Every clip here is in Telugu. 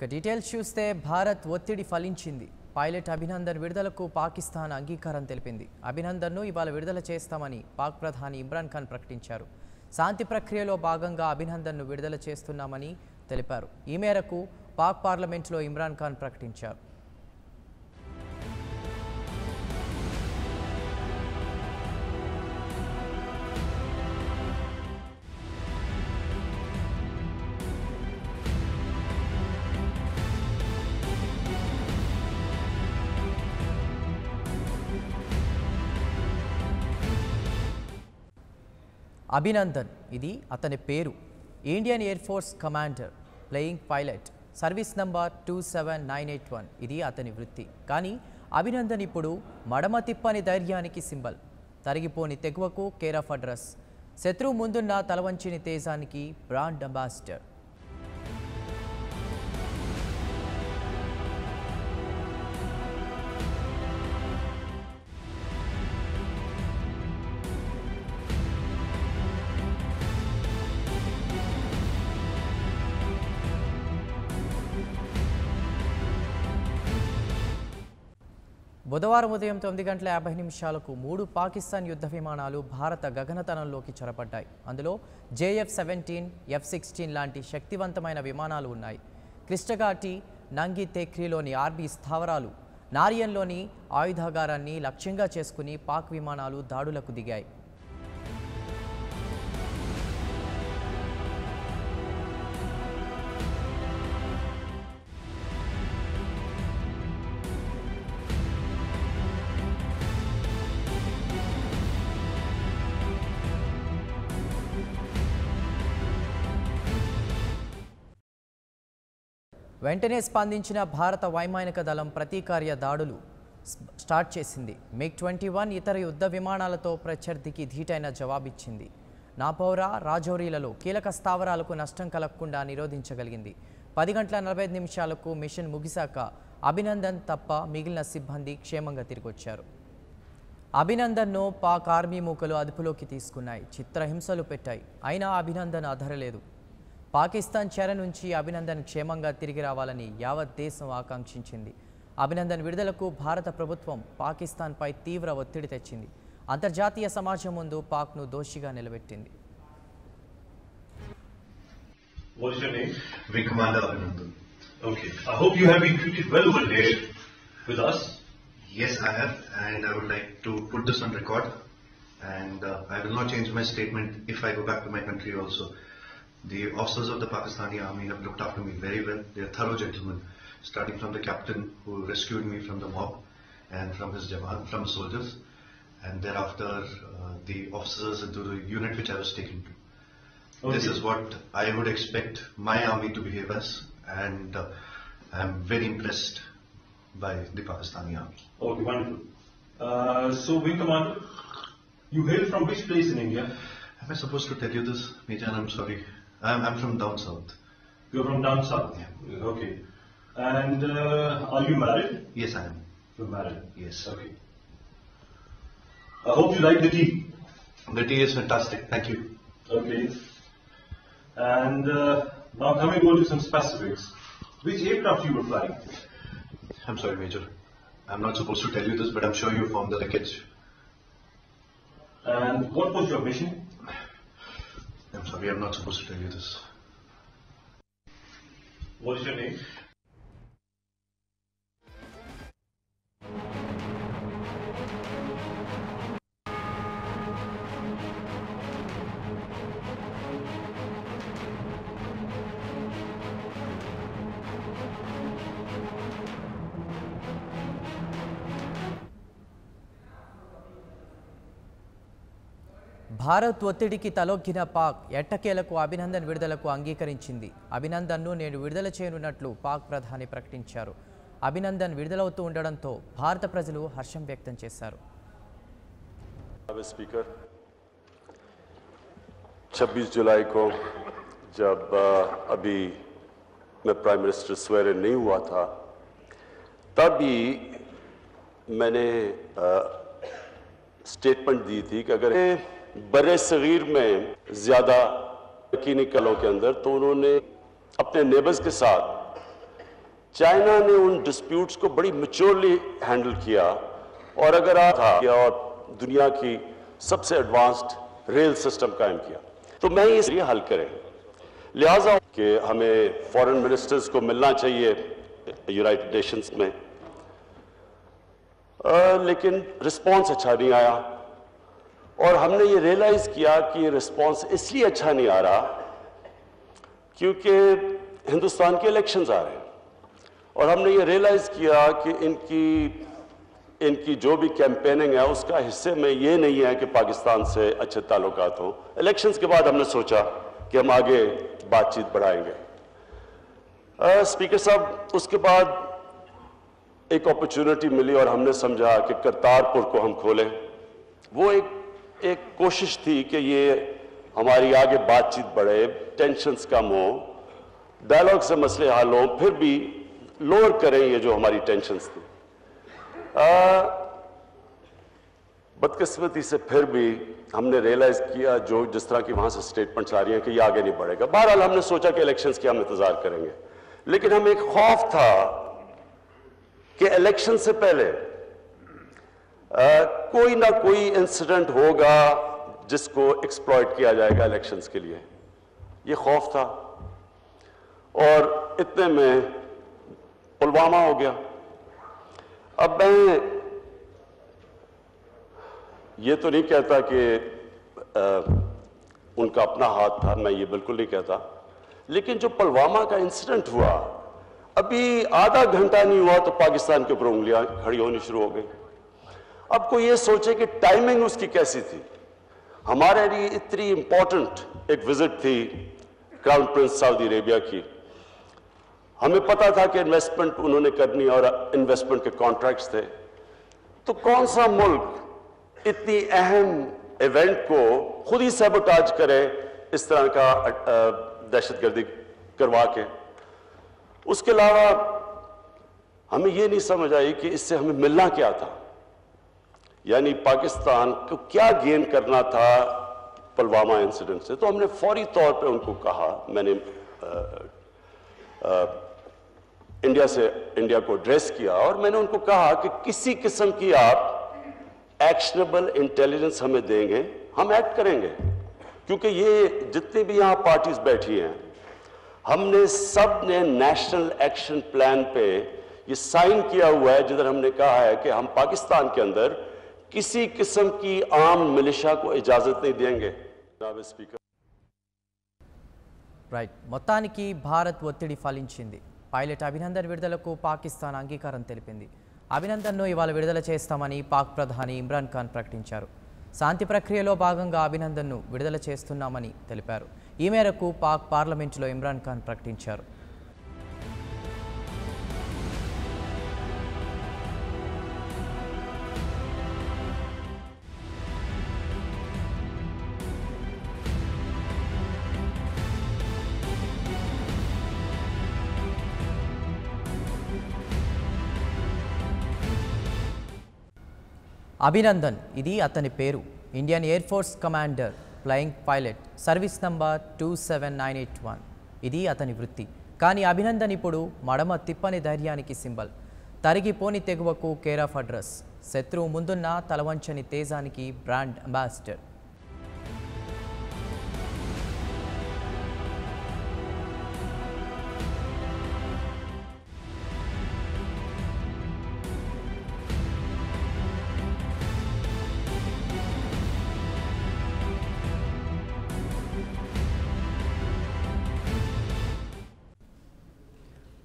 ఇక డీటెయిల్స్ చూస్తే భారత్ ఒత్తిడి ఫలించింది. పైలట్ అభినందన్ విడుదలకు పాకిస్తాన్ అంగీకారం తెలిపింది. అభినందన్ను ఇవాళ విడుదల చేస్తామని పాక్ ప్రధాని ఇమ్రాన్ ఖాన్ ప్రకటించారు. శాంతి ప్రక్రియలో భాగంగా అభినందన్ను విడుదల చేస్తున్నామని తెలిపారు. ఈ మేరకు పాక్ పార్లమెంట్లో ఇమ్రాన్ ఖాన్ ప్రకటించారు. అభినందన్ ఇది అతని పేరు. Indian air force commander, playing pilot, service number 27981. ఇది అతని వృత్తి. కానీ అభినందన్ ఇప్పుడు మడమ తిప్పని ధైర్యానికి సింబల్, తరిగిపోని తెగువకు కేర్ ఆఫ్ అడ్రస్, శత్రువు ముందున్న తలవంచిని తేజానికి బ్రాండ్ అంబాసిడర్. బుధవారం ఉదయం 9:50 3 పాకిస్తాన్ యుద్ధ విమానాలు భారత గగనతలంలోకి చొరబడ్డాయి. అందులో JF-17, F-16 లాంటి శక్తివంతమైన విమానాలు ఉన్నాయి. కృష్ణఘాటి, నంగి తెక్రీలోని ఆర్మీ స్థావరాలు, నారియన్లోని ఆయుధాగారాన్ని లక్ష్యంగా చేసుకుని పాక్ విమానాలు దాడులకు దిగాయి. వెంటనే స్పందించిన భారత వైమానిక దళం ప్రతీకార్య దాడులు స్టార్ట్ చేసింది. MiG-21 ఇతర యుద్ధ విమానాలతో ప్రత్యర్థికి ధీటైన జవాబిచ్చింది. నాపౌరా, రాజౌరీలలో కీలక స్థావరాలకు నష్టం కలగకుండా నిరోధించగలిగింది. 10:45 మిషన్ ముగిశాక అభినందన్ తప్ప మిగిలిన సిబ్బంది క్షేమంగా తిరిగొచ్చారు. అభినందన్ను పాక్ ఆర్మీ మూకలు అదుపులోకి తీసుకున్నాయి. చిత్రహింసలు పెట్టాయి. అయినా అభినందన్ అధరలేదు. పాకిస్తాన్ చెర నుంచి అభినందన్ క్షేమంగా తిరిగి రావాలని యావత్ దేశం ఆకాంక్షించింది. అభినందన్ విడుదలకు భారత ప్రభుత్వం పాకిస్తాన్పై తీవ్ర ఒత్తిడి తెచ్చింది. అంతర్జాతీయ సమాజం ముందు పాక్ను దోషిగా నిలబెట్టింది. What is your name? Wing Commander Abhinandan. Okay. I hope you have been treated well over there with us. Yes, I have, and I would like to put this on record. And I will not change my statement if I go back to my country also. The officers of the Pakistani army have looked after me very well. They are thorough gentlemen, starting from the captain who rescued me from the mob and from his jawan, from soldiers, and thereafter the officers into the unit which I was taken to. Okay. This is what I would expect my army to behave as, and I am very impressed by the Pakistani army. Okay, wonderful. So, Wing Commander, you hail from which place in India? Am I supposed to tell you this, Major? I'm sorry. I'm from down south. You're from down south? Yeah. Okay. And are you married? Yes, I am. You're married? Yes. Okay. I hope you like the tea. The tea is fantastic. Thank you. Okay. And now coming on to some specifics. Which aircraft you were flying? I'm sorry, Major. I'm not supposed to tell you this, but I'm sure you found the wreckage. And what was your mission? I'm sorry, I'm not supposed to tell you this. What is your name? Bharat ఒత్తిడికి తలొగ్గిన పాక్ ఎట్టకేలకు అభినందన్ విడుదలకు అంగీకరించింది. అభినందన్ను నేను విడుదల చేయనున్నట్లు పాక్ ప్రధాని ప్రకటించారు. అభినందన్ విడుదలవుతూ ఉండడంతో భారత ప్రజలు హర్షం వ్యక్తం చేశారు. स्पीकर 26 जुलाई को जब अभी मैं प्राइम मिनिस्टर स्वेरन नहीं हुआ था, तभी मैंने स्टेटमेंट दी थी कि अगर बड़े सगीर में ज़्यादा यकीनी कलों के अंदर तो उन्होंने अपने नेबर्स के साथ चाइना ने उन डिस्प्यूट्स को बड़ी मैच्योरली हैंडल किया और अगर और दुनिया की सबसे एडवांस्ड रेल सिस्टम कायम किया, तो मैं ये हल करें। लिहाजा कि हमें फॉरेन मिनिस्टर्स को मिलना चाहिए यूनाइटेड नेशंस में, लेकिन रिस्पांस अच्छा नहीं आया और हमने ये रियलाइज किया कि ये रिस्पांस इसलिए अच्छा नहीं आ रहा क्योंकि हिंदुस्तान के इलेक्शंस आ रहे हैं और हमने ये रियलाइज किया कि इनकी जो भी कैंपेनिंग है उसका हिस्से में ये नहीं है कि पाकिस्तान से अच्छे ताल्लुकात हों। इलेक्शंस के बाद हमने सोचा कि हम आगे बातचीत बढ़ाएंगे। स्पीकर साहब, उसके बाद एक अपॉर्चुनिटी मिली और हमने समझा कि करतारपुर को हम खोलें। वो एक कोशिश थी कि ये हमारी आगे बातचीत बढ़े, टेंशन्स कम हो, डायलॉग से मसले हल हों, फिर भी लोअर करें ये जो हमारी टेंशन्स थी। बदकिस्मती से फिर भी हमने रियलाइज किया जिस तरह की वहां से स्टेटमेंट्स आ रही हैं कि ये आगे नहीं बढ़ेगा। बहरहाल हमने सोचा कि इलेक्शंस की हम इंतजार करेंगे, लेकिन हमें एक खौफ था कि इलेक्शन से पहले कोई ना कोई इंसिडेंट होगा जिसको एक्सप्लॉइट किया जाएगा इलेक्शंस के लिए, ये खौफ था। और इतने में पुलवामा हो गया। अब मैं ये तो नहीं कहता कि उनका अपना हाथ था, मैं ये बिल्कुल नहीं कहता, लेकिन जो पुलवामा का इंसिडेंट हुआ, अभी आधा घंटा नहीं हुआ तो पाकिस्तान के ऊपर उंगलियां खड़ी होनी शुरू हो गई। अब कोई ये सोचे कि टाइमिंग उसकी कैसी थी। हमारे लिए इतनी इंपॉर्टेंट एक विजिट थी क्राउन प्रिंस सऊदी अरेबिया की, हमें पता था कि इन्वेस्टमेंट उन्होंने करनी और इन्वेस्टमेंट के कॉन्ट्रैक्ट्स थे, तो कौन सा मुल्क इतनी अहम इवेंट को खुद ही सैबोटाज करे इस तरह का दहशतगर्दी करवा के। उसके अलावा हमें यह नहीं समझ आई कि इससे हमें मिलना क्या था, यानी पाकिस्तान को क्या गेन करना था पुलवामा इंसिडेंट से। तो हमने फौरी तौर पे उनको कहा, मैंने इंडिया को एड्रेस किया और मैंने उनको कहा कि किसी किस्म की आप एक्शनेबल इंटेलिजेंस हमें देंगे, हम एक्ट करेंगे, क्योंकि ये जितनी भी यहां पार्टीज बैठी हैं, हमने सब ने नेशनल एक्शन प्लान पे ये साइन किया हुआ है, जिधर हमने कहा है कि हम पाकिस्तान के अंदर किसी किस्म की आम मिलिशिया को इजाजत नहीं देंगे। स्पीकर రైట్, మొత్తానికి భారత్ ఒత్తిడి ఫలించింది. పైలట్ అభినందన్ విడుదలకు పాకిస్తాన్ అంగీకారం తెలిపింది. అభినందన్ను ఇవాళ విడుదల చేస్తామని పాక్ ప్రధాని ఇమ్రాన్ ఖాన్ ప్రకటించారు. శాంతి ప్రక్రియలో భాగంగా అభినందన్ను విడుదల చేస్తున్నామని తెలిపారు. ఈ మేరకు పాక్ పార్లమెంటులో ఇమ్రాన్ ఖాన్ ప్రకటించారు. అభినందన్, ఇది అతని పేరు. Indian air force commander, flying pilot, service number 27981. ఇది అతని వృత్తి. కానీ అభినందన్ ఇప్పుడు మడమ తిప్పని ధైర్యానికి సింబల్. తరిగిపోని తెగువకు కేర్ ఆఫ్ అడ్రస్. శత్రువు ముందున్న తలవంచని తేజానికి బ్రాండ్ అంబాసిడర్.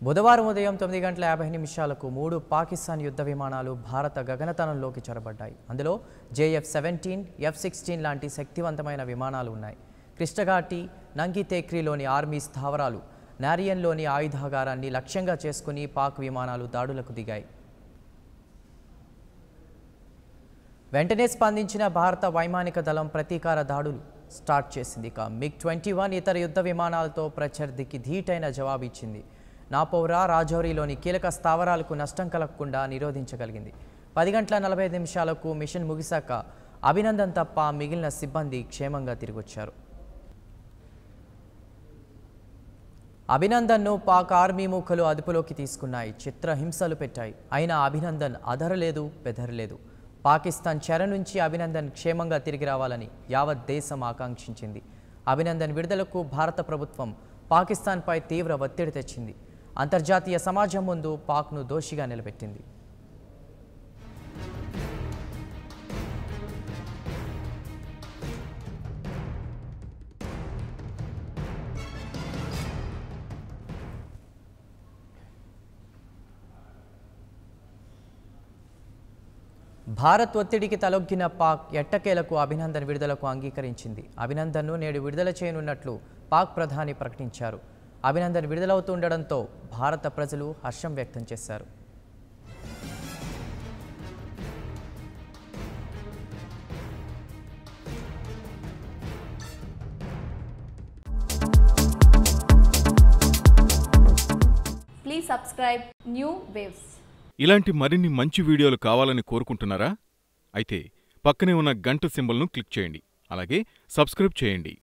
బుధవారం ఉదయం 9:50 3 పాకిస్తాన్ యుద్ధ విమానాలు భారత గగనతలంలోకి చొరబడ్డాయి. అందులో JF-17, F-16 లాంటి శక్తివంతమైన విమానాలు ఉన్నాయి. కృష్ణఘాటి, నంగితేక్రీలోని ఆర్మీ స్థావరాలు, నారియన్లోని ఆయుధాగారాన్ని లక్ష్యంగా చేసుకుని పాక్ విమానాలు దాడులకు దిగాయి. వెంటనే స్పందించిన భారత వైమానిక దళం ప్రతీకార దాడులు స్టార్ట్ చేసింది. MiG-21 ఇతర యుద్ధ విమానాలతో ప్రత్యర్థికి ధీటైన జవాబిచ్చింది. నాపౌరా, రాజౌరిలోని కీలక స్థావరాలకు నష్టం కలగకుండా నిరోధించగలిగింది. 10:45 మిషన్ ముగిశాక అభినందన్ తప్ప మిగిలిన సిబ్బంది క్షేమంగా తిరిగొచ్చారు. అభినందన్ను పాక్ ఆర్మీ మూకలు అదుపులోకి తీసుకున్నాయి. చిత్రహింసలు పెట్టాయి. అయినా అభినందన్ అధరలేదు, బెదరలేదు. పాకిస్తాన్ చెర నుంచి అభినందన్ క్షేమంగా తిరిగి రావాలని యావత్ దేశం ఆకాంక్షించింది. అభినందన్ విడుదలకు భారత ప్రభుత్వం పాకిస్తాన్పై తీవ్ర ఒత్తిడి తెచ్చింది. అంతర్జాతీయ సమాజం ముందు పాక్ను దోషిగా నిలబెట్టింది. భారత్ ఒత్తిడికి తలొగ్గిన పాక్ ఎట్టకేలకు అభినందన్ విడుదలకు అంగీకరించింది. అభినందన్ను నేడు విడుదల చేయనున్నట్లు పాక్ ప్రధాని ప్రకటించారు. అభినందన్ విడుదలవుతుండడంతో భారత ప్రజలు హర్షం వ్యక్తం చేశారు. Please subscribe New Waves. ఇలాంటి మరిన్ని మంచి వీడియోలు కావాలని కోరుకుంటున్నారా? అయితే పక్కనే ఉన్న గంట సింబల్ను క్లిక్ చేయండి. అలాగే సబ్స్క్రైబ్ చేయండి.